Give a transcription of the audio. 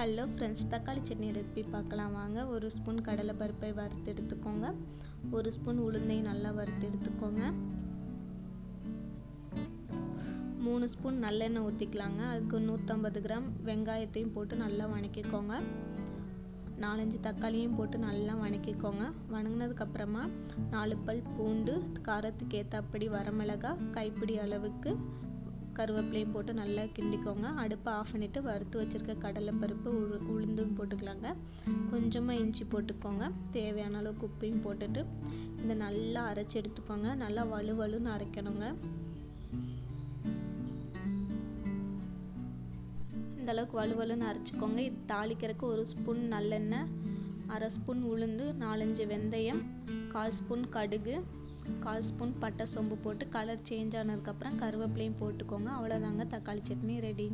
Hello friends, தக்காளி chutney recipe பார்க்கலாம் வாங்க. ஒரு ஸ்பூன் கடலைப்பருப்பை வறுத்து எடுத்துக்கோங்க. ஒரு ஸ்பூன் உளுந்தையும் நல்லா வறுத்து எடுத்துக்கோங்க. 3 ஸ்பூன் நல்லெண்ணெய் ஊற்றிக்கலாங்க. அதுக்கு 150 கிராம் வெங்காயத்தையும் போட்டு நல்லா வணக்கிக்கோங்க. 4-5 தக்காளியும் போட்டு நல்லா வணக்கிக்கோங்க. வணங்கினதுக்கப்புறமா 4 பல் பூண்டு, காரத்துக்கு ஏற்றபடி வரமிளகாய், கைப்பிடி அளவுக்கு கருவேப்பிலையும் போட்டு நல்லா கிண்டிக்கோங்க. அடுப்பை ஆஃப் பண்ணிவிட்டு வறுத்து வச்சுருக்க கடலைப்பருப்பு உளுந்தும் போட்டுக்கலாங்க. கொஞ்சமாக இஞ்சி போட்டுக்கோங்க. தேவையான அளவுக்கு உப்பையும் போட்டுட்டு இதை நல்லா அரைச்சி எடுத்துக்கோங்க. நல்லா வலுவலுன்னு அரைக்கணுங்க. இந்த அளவுக்கு வலுவலுன்னு அரைச்சிக்கோங்க. இது தாளிக்கிறதுக்கு 1 ஸ்பூன் நல்லெண்ணெய், 1/2 ஸ்பூன் உளுந்து, 4-5 வெந்தயம், 1/4 ஸ்பூன் கடுகு, 1/4 ஸ்பூன் பட்டை, சோம்பு போட்டு கலர் சேஞ்ச் ஆனதுக்கப்புறம் கருவேப்பிலையும் போட்டுக்கோங்க. அவ்வளோதாங்க, தக்காளி சட்னி ரெடி.